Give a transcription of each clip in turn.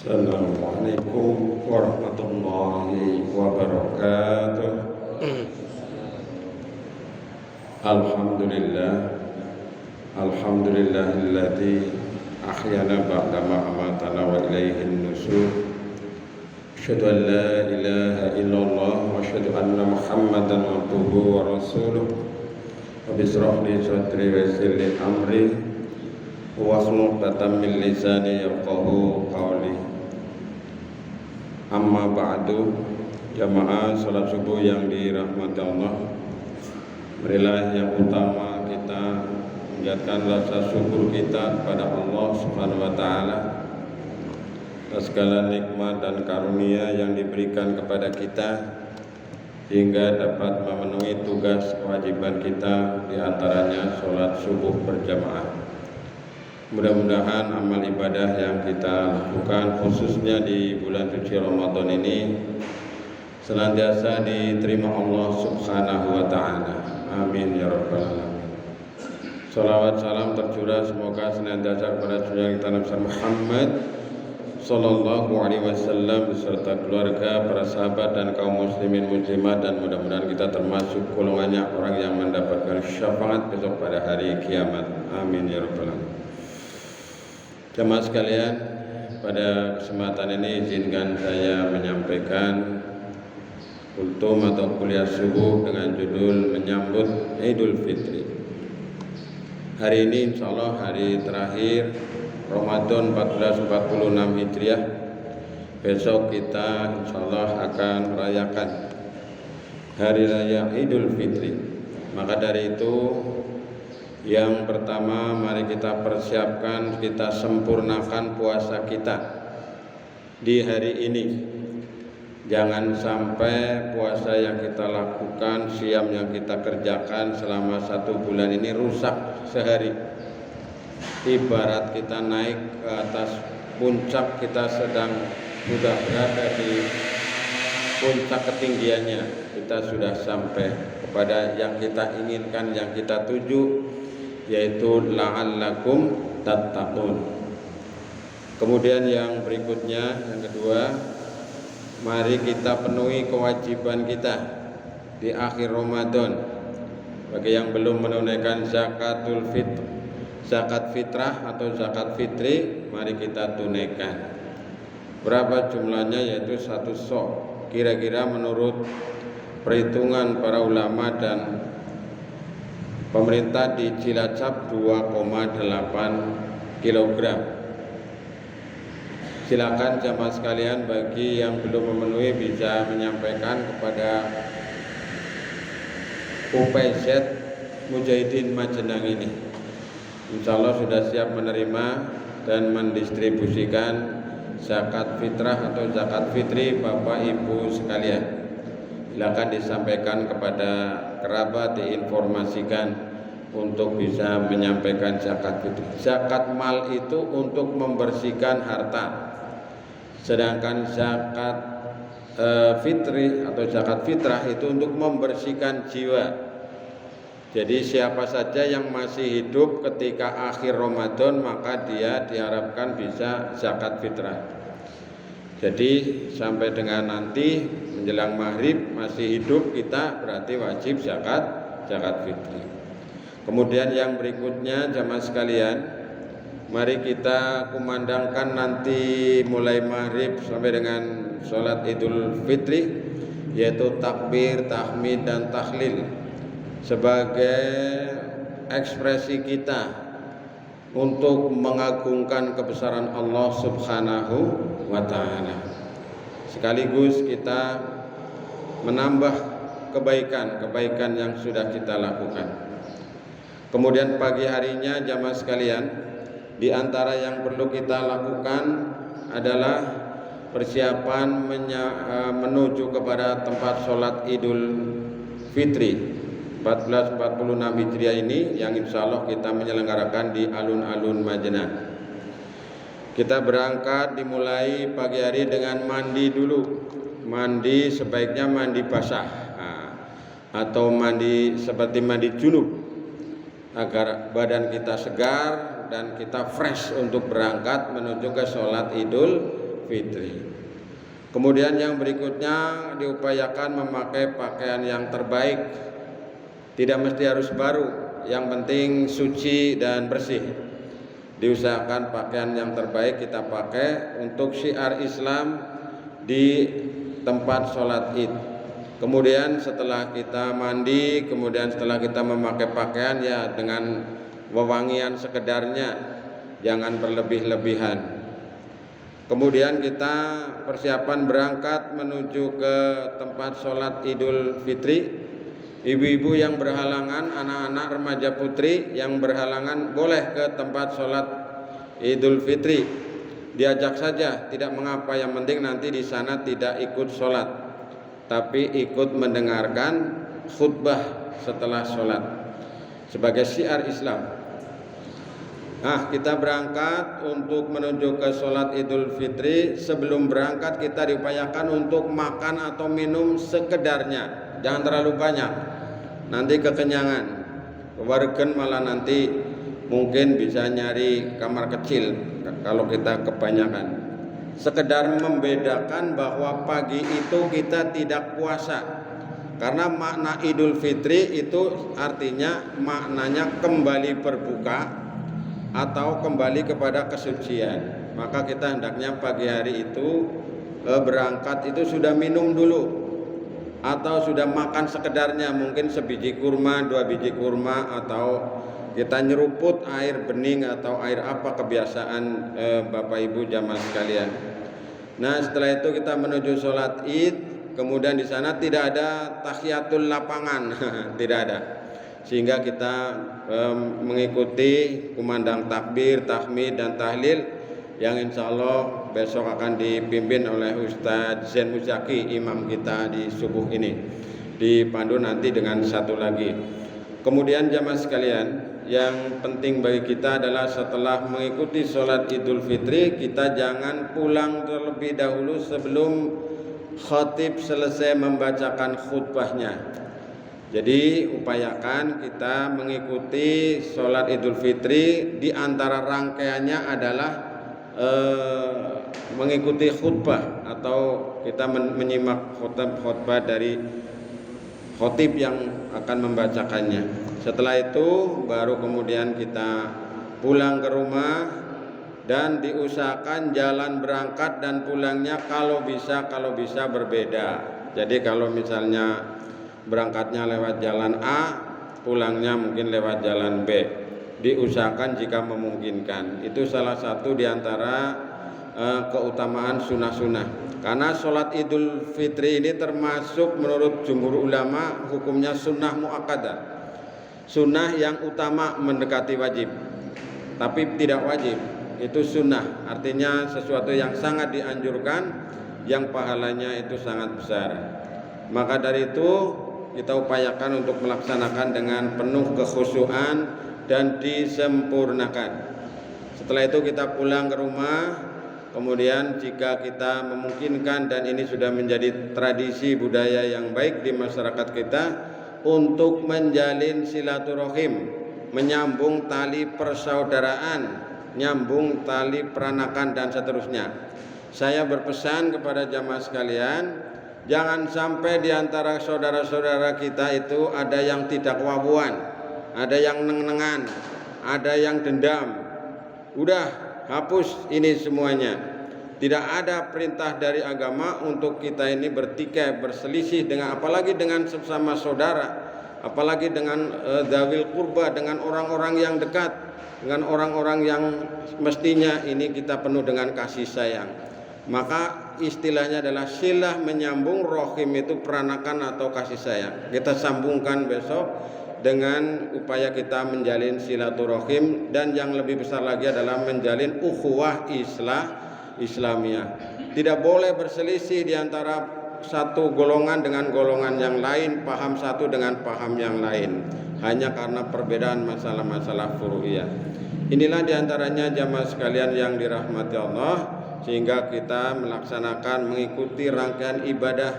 Assalamualaikum warahmatullahi wabarakatuh. Alhamdulillahilladzi ahyana ba'da ma amatana wa ilaihin nusyur. Asyhadu an la ilaha illallah wa asyhadu anna Muhammadan abduhu wa rasuluh. Rabbi shrah li sadri wa yassir li amri wahlul 'uqdatam min lisani yafqahu qawli. Amma ba'du, jamaah salat subuh yang dirahmati Allah. Marilah yang utama kita menjadikan rasa syukur kita kepada Allah Subhanahu wa taala atas segala nikmat dan karunia yang diberikan kepada kita hingga dapat memenuhi tugas kewajiban kita, di antaranya salat subuh berjamaah. Mudah-mudahan amal ibadah yang kita lakukan khususnya di bulan suci Ramadan ini senantiasa diterima Allah Subhanahu wa taala. Amin ya rabbal alamin. Salawat salam tercurah semoga senantiasa kepada junjungan kita Nabi Muhammad sallallahu alaihi wasallam beserta keluarga, para sahabat dan kaum muslimin muslimat, dan mudah-mudahan kita termasuk golongannya orang yang mendapatkan syafaat besok pada hari kiamat. Amin ya rabbal alamin. Jemaah sekalian, pada kesempatan ini izinkan saya menyampaikan kultum atau kuliah subuh dengan judul menyambut Idul Fitri. Hari ini insya Allah hari terakhir Ramadan 1446 Hijriah. Besok kita insya Allah akan merayakan Hari Raya Idul Fitri. Maka dari itu, yang pertama, mari kita persiapkan, kita sempurnakan puasa kita di hari ini. Jangan sampai puasa yang kita lakukan, siam yang kita kerjakan selama 1 bulan ini rusak sehari. Ibarat kita naik ke atas puncak, kita sudah berada di puncak ketinggiannya. Kita sudah sampai kepada yang kita inginkan, yang kita tuju, yaitu la'allakum tattaqun. Kemudian yang berikutnya, yang kedua, mari kita penuhi kewajiban kita di akhir Ramadan. Bagi yang belum menunaikan zakat fitrah atau zakat fitri, mari kita tunaikan. Berapa jumlahnya? Yaitu 1 sok. Kira-kira menurut perhitungan para ulama dan pemerintah di Cilacap 2,8 kg. Silakan jamaah sekalian, bagi yang belum memenuhi bisa menyampaikan kepada UPZ Mujahidin Majenang ini. Insya Allah sudah siap menerima dan mendistribusikan zakat fitrah atau zakat fitri Bapak Ibu sekalian. Silakan disampaikan kepada kerabat, diinformasikan untuk bisa menyampaikan zakat fitri. Zakat mal itu untuk membersihkan harta, sedangkan zakat fitri atau zakat fitrah itu untuk membersihkan jiwa. Jadi siapa saja yang masih hidup ketika akhir Ramadan, maka dia diharapkan bisa zakat fitrah. Jadi sampai dengan nanti menjelang maghrib masih hidup kita, berarti wajib zakat fitri. Kemudian yang berikutnya jamaah sekalian, mari kita kumandangkan nanti mulai maghrib sampai dengan sholat Idul Fitri, yaitu takbir, tahmid dan tahlil sebagai ekspresi kita untuk mengagungkan kebesaran Allah Subhanahu wa taala. Sekaligus kita menambah kebaikan yang sudah kita lakukan. Kemudian pagi harinya jamaah sekalian, di antara yang perlu kita lakukan adalah persiapan menuju kepada tempat sholat Idul Fitri 1446 Hijriah ini, yang insya Allah kita menyelenggarakan di alun-alun Majenang. Kita berangkat dimulai pagi hari dengan mandi dulu. Mandi sebaiknya mandi basah atau mandi seperti mandi junub, agar badan kita segar dan kita fresh untuk berangkat menuju ke sholat Idul Fitri. Kemudian yang berikutnya diupayakan memakai pakaian yang terbaik. Tidak mesti harus baru, yang penting suci dan bersih. Diusahakan pakaian yang terbaik kita pakai untuk syiar Islam di tempat sholat Id. Kemudian setelah kita mandi, kemudian setelah kita memakai pakaian ya dengan wewangian sekedarnya, jangan berlebih-lebihan. Kemudian kita persiapan berangkat menuju ke tempat sholat Idul Fitri. Ibu-ibu yang berhalangan, anak-anak remaja putri yang berhalangan boleh ke tempat sholat Idul Fitri. Diajak saja, tidak mengapa, yang penting nanti di sana tidak ikut sholat, tapi ikut mendengarkan khutbah setelah sholat sebagai syiar Islam. Nah, kita berangkat untuk menuju ke sholat Idul Fitri. Sebelum berangkat kita diupayakan untuk makan atau minum sekedarnya, jangan terlalu banyak, nanti kekenyangan, kewargen malah nanti mungkin bisa nyari kamar kecil kalau kita kebanyakan. Sekedar membedakan bahwa pagi itu kita tidak puasa, karena makna Idul Fitri itu artinya maknanya kembali berbuka atau kembali kepada kesucian. Maka kita hendaknya pagi hari itu berangkat itu sudah minum dulu atau sudah makan sekedarnya, mungkin sebiji kurma, 2 biji kurma, atau kita nyeruput air bening atau air apa, kebiasaan Bapak Ibu jamaah sekalian. Nah, setelah itu kita menuju sholat Id. Kemudian di sana tidak ada tahiyatul lapangan, tidak ada, sehingga kita mengikuti kumandang takbir, tahmid dan tahlil yang insya Allah besok akan dipimpin oleh Ustadz Zain Muzaki, imam kita di subuh ini, dipandu nanti dengan satu lagi. Kemudian jamaah sekalian, yang penting bagi kita adalah setelah mengikuti sholat Idul Fitri, kita jangan pulang terlebih dahulu sebelum khatib selesai membacakan khutbahnya. Jadi upayakan kita mengikuti sholat Idul Fitri, di antara rangkaiannya adalah mengikuti khutbah atau kita menyimak khutbah dari khatib yang akan membacakannya. Setelah itu baru kemudian kita pulang ke rumah, dan diusahakan jalan berangkat dan pulangnya kalau bisa berbeda. Jadi kalau misalnya berangkatnya lewat jalan A, pulangnya mungkin lewat jalan B, diusahakan jika memungkinkan. Itu salah satu diantara keutamaan sunnah-sunnah. Karena sholat Idul Fitri ini termasuk menurut jumhur ulama hukumnya sunnah muakkadah, sunnah yang utama mendekati wajib, tapi tidak wajib. Itu sunnah, artinya sesuatu yang sangat dianjurkan, yang pahalanya itu sangat besar. Maka dari itu kita upayakan untuk melaksanakan dengan penuh kekhusyuan dan disempurnakan. Setelah itu kita pulang ke rumah. Kemudian jika kita memungkinkan, dan ini sudah menjadi tradisi budaya yang baik di masyarakat kita, untuk menjalin silaturahim, menyambung tali persaudaraan, nyambung tali peranakan dan seterusnya. Saya berpesan kepada jamaah sekalian, jangan sampai di antara saudara-saudara kita itu ada yang tidak wabuan, ada yang neng-nengan, ada yang dendam. Udah hapus ini semuanya. Tidak ada perintah dari agama untuk kita ini bertikai, berselisih dengan, apalagi dengan sesama saudara, apalagi dengan dzawil qurba, dengan orang-orang yang dekat, dengan orang-orang yang mestinya ini kita penuh dengan kasih sayang. Maka istilahnya adalah silah menyambung, rohim itu peranakan atau kasih sayang. Kita sambungkan besok dengan upaya kita menjalin silaturahim, dan yang lebih besar lagi adalah menjalin ukhuwah Islamiyah. Tidak boleh berselisih di antara satu golongan dengan golongan yang lain, paham satu dengan paham yang lain, hanya karena perbedaan masalah-masalah furu'iyah. Inilah diantaranya jamaah sekalian yang dirahmati Allah, sehingga kita melaksanakan mengikuti rangkaian ibadah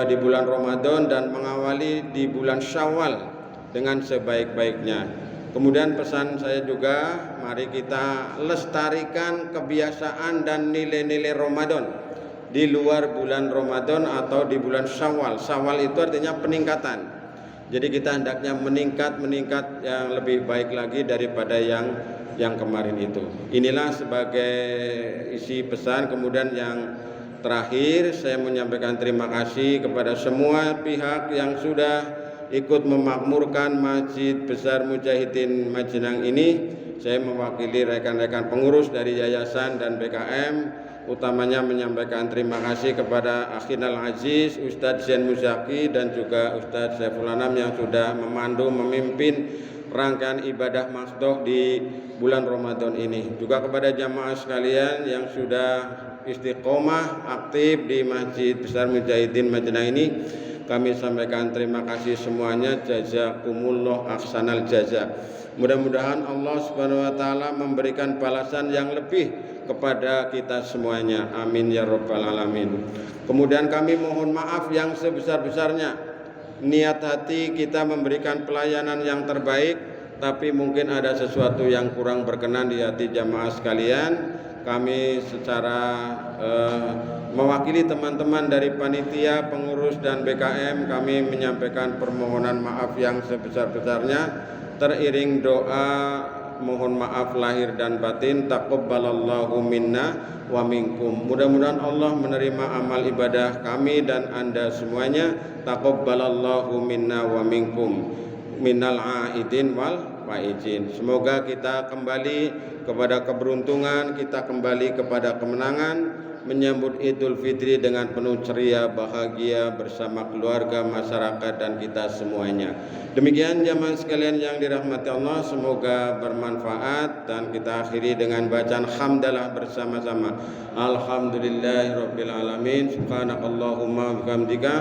di bulan Ramadan dan mengawali di bulan Syawal dengan sebaik-baiknya. Kemudian pesan saya juga, mari kita lestarikan kebiasaan dan nilai-nilai Ramadan di luar bulan Ramadan atau di bulan Syawal. Syawal itu artinya peningkatan. Jadi kita hendaknya meningkat yang lebih baik lagi daripada yang kemarin itu. Inilah sebagai isi pesan. Kemudian yang terakhir saya menyampaikan terima kasih kepada semua pihak yang sudah ikut memakmurkan Masjid Besar Mujahidin Majenang ini. Saya mewakili rekan-rekan pengurus dari yayasan dan BKM, utamanya menyampaikan terima kasih kepada Akhinal Aziz Ustadz Zain Muzaki dan juga Ustadz Saiful Anam yang sudah memandu memimpin rangkaian ibadah Masdoh di bulan Ramadan ini. Juga kepada jamaah sekalian yang sudah istiqomah aktif di Masjid Besar Mujahidin Majenang ini, kami sampaikan terima kasih semuanya. Jazakumullah ahsanal jaza. Mudah-mudahan Allah Subhanahu wa taala memberikan balasan yang lebih kepada kita semuanya. Amin ya rabbal alamin. Kemudian kami mohon maaf yang sebesar-besarnya. Niat hati kita memberikan pelayanan yang terbaik, tapi mungkin ada sesuatu yang kurang berkenan di hati jamaah sekalian. Kami secara mewakili teman-teman dari panitia, pengurus dan BKM, kami menyampaikan permohonan maaf yang sebesar-besarnya, teriring doa mohon maaf lahir dan batin. Taqabbalallahu minna wa minkum. Mudah-mudahan Allah menerima amal ibadah kami dan Anda semuanya. Taqabbalallahu minna wa minkum minal aidin wal faizin. Semoga kita kembali kepada keberuntungan, kita kembali kepada kemenangan, menyambut Idul Fitri dengan penuh ceria, bahagia bersama keluarga, masyarakat dan kita semuanya. Demikian jamaah sekalian yang dirahmati Allah, semoga bermanfaat dan kita akhiri dengan bacaan hamdalah bersama-sama. Alhamdulillahirabbil alamin. Subhanakallahumma bihamdika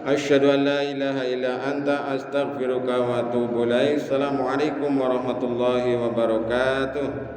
asyhadu an la ilaha illa anta astaghfiruka wa atubu ilaik. Assalamualaikum warahmatullahi wabarakatuh.